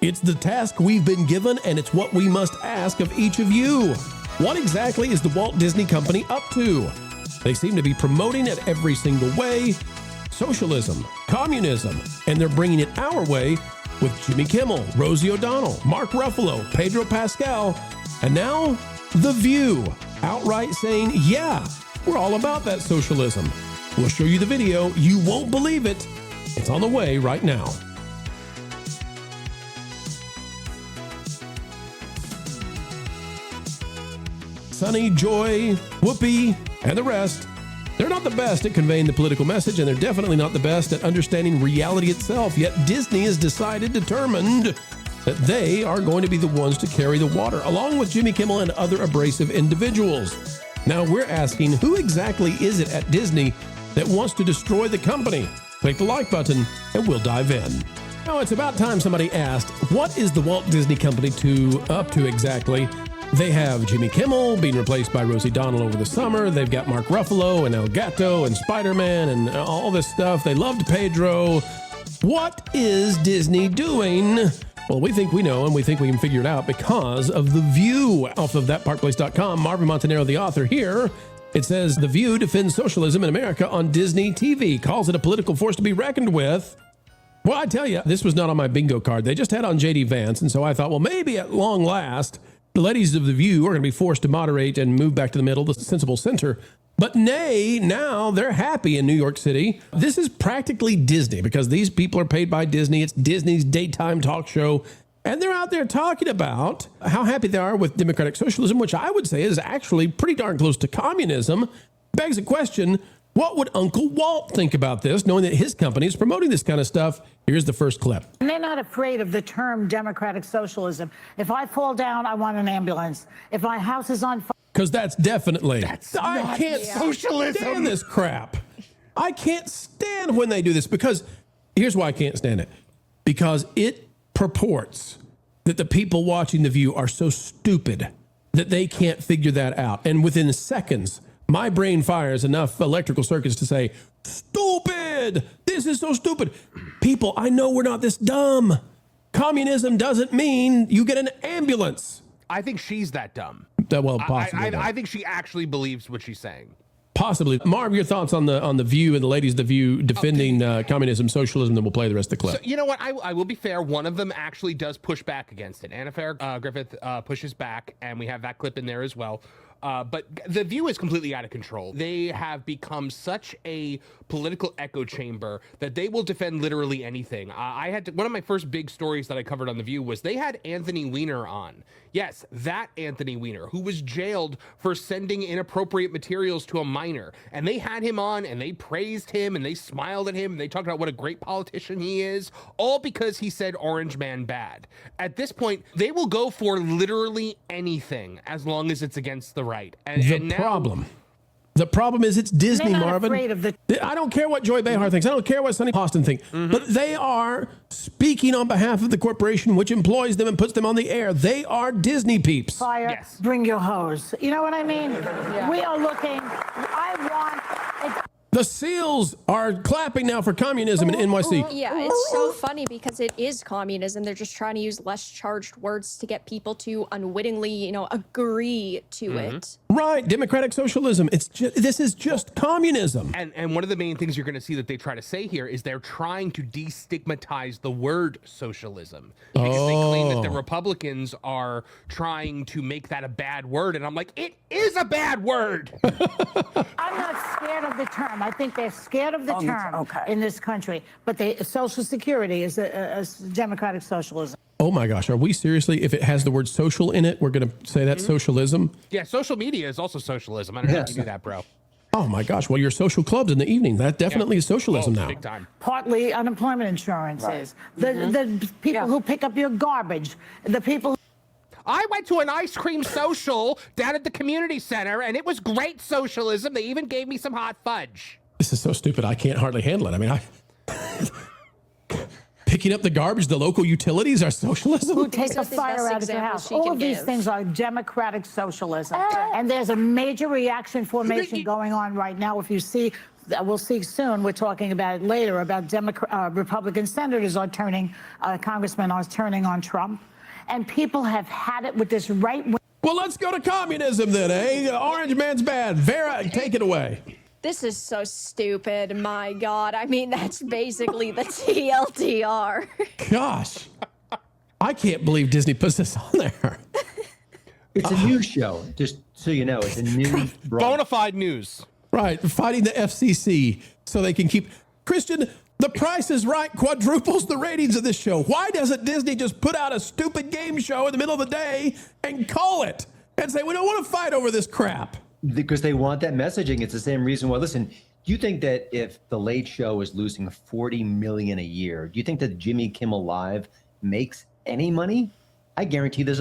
It's the task we've been given, and it's what we must ask of each of you. What exactly is the Walt Disney Company up to? They seem to be promoting it every single way. Socialism, communism, and they're bringing it our way with Jimmy Kimmel, Rosie O'Donnell, Mark Ruffalo, Pedro Pascal, and now The View, outright saying, yeah, we're all about that socialism. We'll show you the video. You won't believe it. It's on the way right now. Sunny, Joy, Whoopi, and the rest, they're not the best at conveying the political message, and they're definitely not the best at understanding reality itself. Yet Disney has determined that they are going to be the ones to carry the water, along with Jimmy Kimmel and other abrasive individuals. Now we're asking, who exactly is it at Disney that wants to destroy the company? Click the like button and we'll dive in. Now it's about time somebody asked, what is the Walt Disney Company up to exactly? They have Jimmy Kimmel being replaced by Rosie O'Donnell over the summer. They've got Mark Ruffalo and El Gato and Spider-Man and all this stuff. They loved Pedro. What is Disney doing? Well, we think we know, and we think we can figure it out because of The View. Off of thatparkplace.com, Marvin Montenaro, the author here. It says, The View defends socialism in America on Disney TV, calls it a political force to be reckoned with. Well, I tell you, this was not on my bingo card. They just had on J.D. Vance, and so I thought, well, maybe at long last, the ladies of The View are going to be forced to moderate and move back to the middle, the sensible center. But nay, now they're happy in New York City. This is practically Disney because these people are paid by Disney. It's Disney's daytime talk show. And they're out there talking about how happy they are with democratic socialism, which I would say is actually pretty darn close to communism. Begs the question, what would Uncle Walt think about this, knowing that his company is promoting this kind of stuff? Here's the first clip. And they're not afraid of the term democratic socialism. If I fall down, I want an ambulance. If my house is on fire. Because that's definitely, I can't socialism. stand this crap. I can't stand when they do this because here's why I can't stand it. Because it purports that the people watching The View are so stupid that they can't figure that out. And within seconds, my brain fires enough electrical circuits to say, stupid! This is so stupid. People, I know we're not this dumb. Communism doesn't mean you get an ambulance. I think she's that dumb. Well, possibly. I think she actually believes what she's saying. Possibly. Marv, your thoughts on the View and the ladies of The View defending communism, socialism, then we'll play the rest of the clip. So, you know what? I will be fair. One of them actually does push back against it. Anna Fair Griffith pushes back, and we have that clip in there as well. But The View is completely out of control. They have become such a political echo chamber that they will defend literally anything. One of my first big stories that I covered on The View was they had Anthony Weiner on. Yes, that Anthony Weiner, who was jailed for sending inappropriate materials to a minor. And they had him on and they praised him and they smiled at him and they talked about what a great politician he is, all because he said Orange Man bad. At this point, they will go for literally anything as long as it's against the right. The problem is it's Disney, They're not Marvin. afraid of the- I don't care what Joy Behar thinks. I don't care what Sonny Austin thinks. But they are speaking on behalf of the corporation which employs them and puts them on the air. They are Disney peeps. Fire, Yes. bring your hose. You know what I mean? We are looking, The SEALs are clapping now for communism in NYC. Yeah, it's so funny because it is communism. They're just trying to use less charged words to get people to unwittingly, agree to it. Right, democratic socialism. This is just communism. And one of the main things you're going to see that they try to say here is they're trying to destigmatize the word socialism because they claim that the Republicans are trying to make that a bad word. And I'm like, it is a bad word. I'm not scared of the term. I think they're scared of the term in this country. But Social Security is a democratic socialism. Oh my gosh, are we seriously, if it has the word social in it, we're going to say that's socialism? Yeah, social media is also socialism. I don't know if you knew that, bro. Oh my gosh, well, your social clubs in the evening, that definitely is socialism now. Big time. Partly unemployment insurance is. The people who pick up your garbage, the people. I went to an ice cream social down at the community center, and it was great socialism. They even gave me some hot fudge. This is so stupid, I can't hardly handle it. I mean, picking up the garbage, the local utilities are socialism? Who take a fire out of your house. All of these things are democratic socialism. And there's a major reaction formation going on right now. If you see we'll see soon. We're talking about it later about Republican senators are turning, congressmen are turning on Trump, and people have had it with this right wing. Well, let's go to communism then, eh? Orange man's bad. Vera, take it away. This is so stupid. My God. I mean, that's basically the TLDR. Gosh, I can't believe Disney puts this on there. It's a news show, just so you know. It's a news Bona fide news. Right, fighting the FCC so they can keep... Christian, The Price is Right quadruples the ratings of this show. Why doesn't Disney just put out a stupid game show in the middle of the day and call it and say, we don't want to fight over this crap? Because they want that messaging. It's the same reason why. Listen, do you think that if The Late Show is losing $40 million a year, do you think that Jimmy Kimmel Live makes any money? I guarantee that's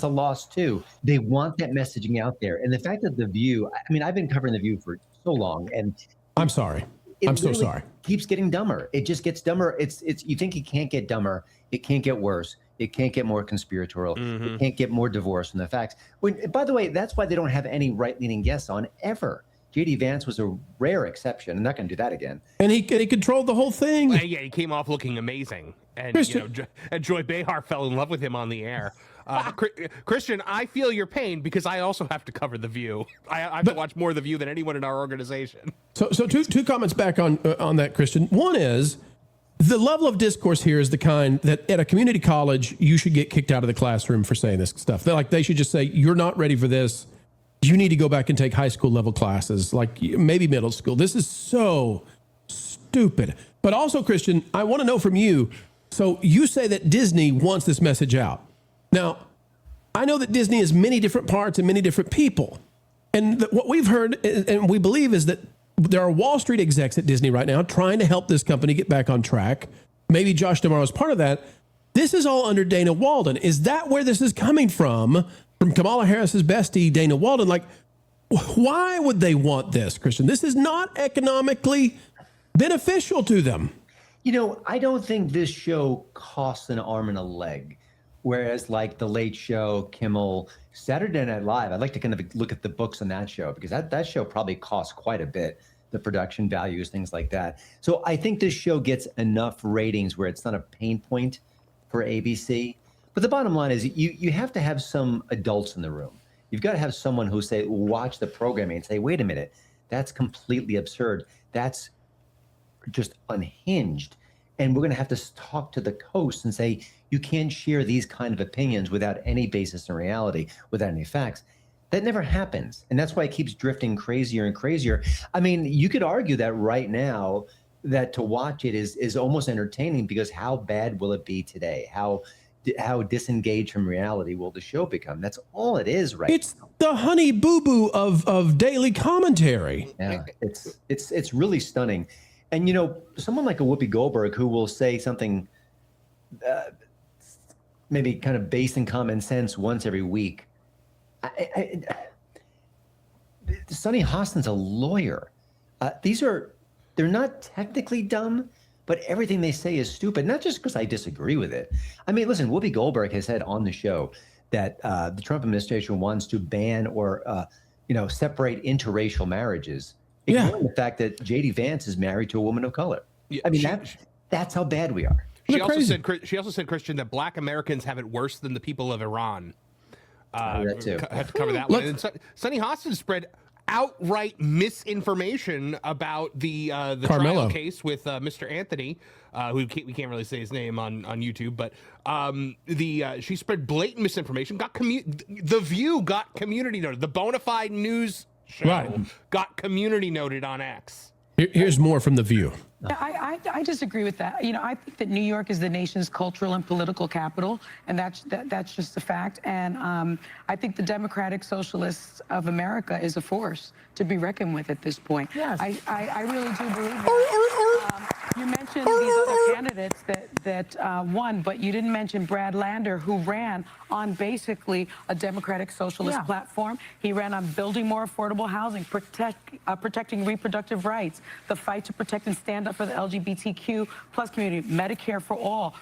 a loss too. They want that messaging out there. And the fact that The View, I mean, I've been covering The View for so long, and I'm sorry. I'm so sorry. Keeps getting dumber. It just gets dumber. It's you think it can't get dumber. It can't get worse. It can't get more conspiratorial. It can't get more divorced from the facts. By the way, that's why they don't have any right-leaning guests on ever. J.D. Vance was a rare exception. I'm not going to do that again. And he controlled the whole thing. Yeah, he came off looking amazing. And, and Joy Behar fell in love with him on the air. Christian, I feel your pain because I also have to cover The View. I have to watch more of The View than anyone in our organization. So two comments back on that, Christian. One is the level of discourse here is the kind that at a community college, you should get kicked out of the classroom for saying this stuff. They should just say, you're not ready for this. You need to go back and take high school level classes, like maybe middle school. This is so stupid. But also, Christian, I want to know from you. So you say that Disney wants this message out. Now, I know that Disney is many different parts and many different people. And what we've heard and we believe is that there are Wall Street execs at Disney right now trying to help this company get back on track. Maybe Josh D'Amaro is part of that. This is all under Dana Walden. Is that where this is coming from? From Kamala Harris's bestie, Dana Walden? Like, why would they want this, Christian? This is not economically beneficial to them. You know, I don't think this show costs an arm and a leg. Whereas like The Late Show, Kimmel, Saturday Night Live, I'd like to kind of look at the books on that show because that show probably costs quite a bit, the production values, things like that. So I think this show gets enough ratings where it's not a pain point for ABC. But the bottom line is you have to have some adults in the room. You've got to have someone who say, watch the programming and say, wait a minute, that's completely absurd. That's just unhinged. And we're going to have to talk to the host and say, you can't share these kind of opinions without any basis in reality, without any facts. That never happens. And that's why it keeps drifting crazier and crazier. I mean, you could argue that right now that to watch it is almost entertaining because how bad will it be today? How disengaged from reality will the show become? That's all it is right now. It's the Honey Boo Boo of daily commentary. Yeah, it's really stunning. And, you know, someone like a Whoopi Goldberg who will say something maybe kind of based in common sense once every week. Sunny Hostin's a lawyer. They're not technically dumb, but everything they say is stupid, not just because I disagree with it. I mean, listen, Whoopi Goldberg has said on the show that the Trump administration wants to ban or, separate interracial marriages. Ignoring the fact that J.D. Vance is married to a woman of color. Yeah, I mean, that's how bad we are. She also said, Christian, that Black Americans have it worse than the people of Iran. That too. Had to cover that one. And Sunny Hostin spread outright misinformation about the trial case with Mr. Anthony, who we can't really say his name on YouTube, but she spread blatant misinformation. The View got community noted. The bona fide news show got community noted on X. Here's more from The View. I disagree with that. You know, I think that New York is the nation's cultural and political capital, and that's just a fact. And I think the Democratic Socialists of America is a force to be reckoned with at this point. Yes. I really do believe that. You mentioned these other candidates that won, but you didn't mention Brad Lander, who ran on basically a Democratic Socialist platform. He ran on building more affordable housing, protecting reproductive rights, the fight to protect and stand up for the LGBTQ plus community, Medicare for all,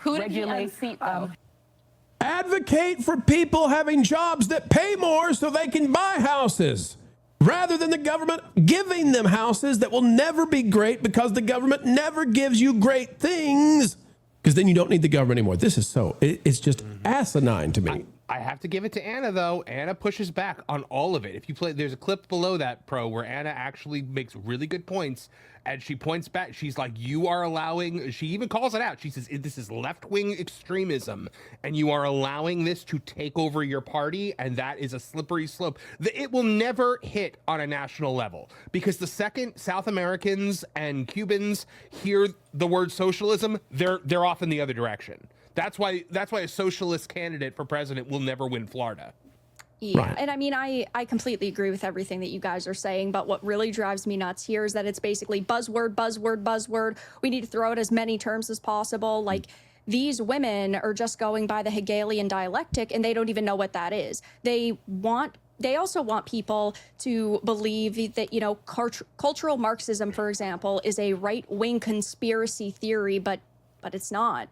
advocate for people having jobs that pay more so they can buy houses. rather than the government giving them houses that will never be great because the government never gives you great things, because then you don't need the government anymore. This is it's just asinine to me. I have to give it to Anna, though. Anna pushes back on all of it. If you play, there's a clip below that, Pro, where Anna actually makes really good points, and she points back. She's like, you are allowing, she even calls it out. She says, this is left-wing extremism, and you are allowing this to take over your party, and that is a slippery slope. It will never hit on a national level, because the second South Americans and Cubans hear the word socialism, they're off in the other direction. That's why a socialist candidate for president will never win Florida. Yeah, Right. and I mean, I completely agree with everything that you guys are saying, but what really drives me nuts here is that it's basically buzzword, buzzword, buzzword. We need to throw out as many terms as possible. Like, these women are just going by the Hegelian dialectic, and they don't even know what that is. They also want people to believe that, you know, cultural Marxism, for example, is a right-wing conspiracy theory, but it's not.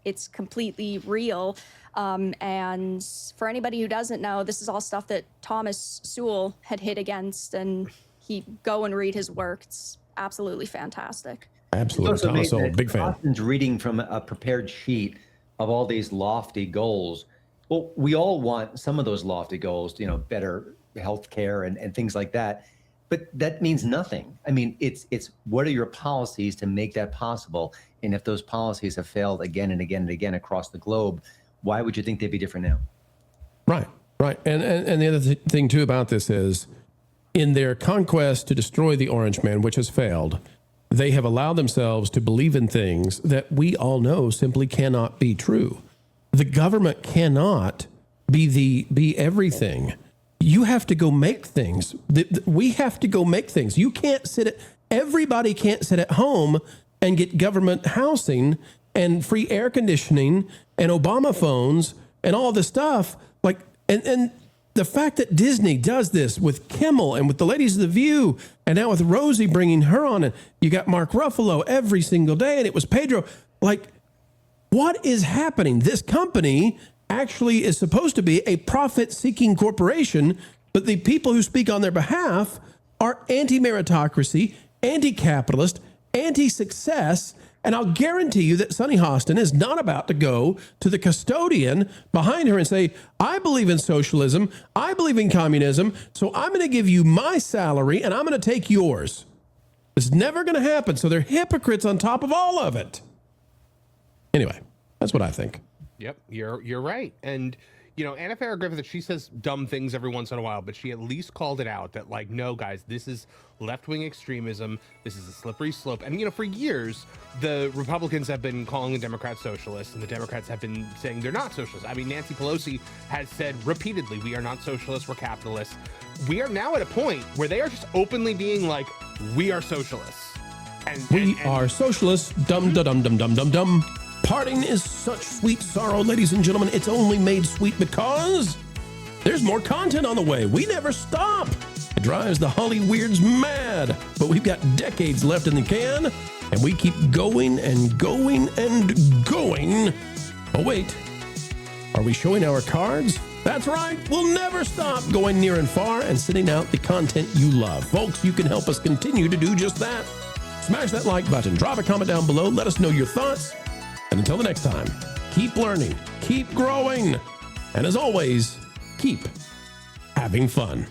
It's completely real. And for anybody who doesn't know, this is all stuff that Thomas Sowell had hit against, and go and read his work. It's absolutely fantastic. Absolutely, Thomas Sowell, big fan. Austin's reading from a prepared sheet of all these lofty goals. Well, we all want some of those lofty goals, you know, better health care and things like that. But that means nothing. I mean, it's what are your policies to make that possible? And if those policies have failed again and again and again across the globe, why would you think they'd be different now? Right. And the other thing, too, about this is, in their conquest to destroy the Orange Man, which has failed, they have allowed themselves to believe in things that we all know simply cannot be true. The government cannot be everything. You have to go make things. We have to go make things. You can't everybody can't sit at home and get government housing and free air conditioning and Obama phones and all this stuff. Like, and the fact that Disney does this with Kimmel and with the ladies of The View, and now with Rosie bringing her on, and you got Mark Ruffalo every single day, and it was Pedro. Like, what is happening? This company actually is supposed to be a profit-seeking corporation, but the people who speak on their behalf are anti-meritocracy, anti-capitalist, anti-success, and I'll guarantee you that Sunny Hostin is not about to go to the custodian behind her and say, I believe in socialism, I believe in communism, so I'm going to give you my salary and I'm going to take yours. It's never going to happen, so they're hypocrites on top of all of it. Anyway, that's what I think. Yep, you're right. And, you know, Anna Farrah Griffith, she says dumb things every once in a while, but she at least called it out that, like, no, guys, this is left-wing extremism. This is a slippery slope. And, you know, for years, the Republicans have been calling the Democrats socialists, and the Democrats have been saying they're not socialists. I mean, Nancy Pelosi has said repeatedly, we are not socialists, we're capitalists. We are now at a point where they are just openly being like, we are socialists. We are socialists. Dum dum dum dum dum dum. Parting is such sweet sorrow, ladies and gentlemen. It's only made sweet because there's more content on the way. We never stop. It drives the Holly Weirds mad, but we've got decades left in the can, and we keep going and going and going. Oh, wait. Are we showing our cards? That's right. We'll never stop going near and far and sending out the content you love. Folks, you can help us continue to do just that. Smash that like button. Drop a comment down below. Let us know your thoughts. And until the next time, keep learning, keep growing, and as always, keep having fun.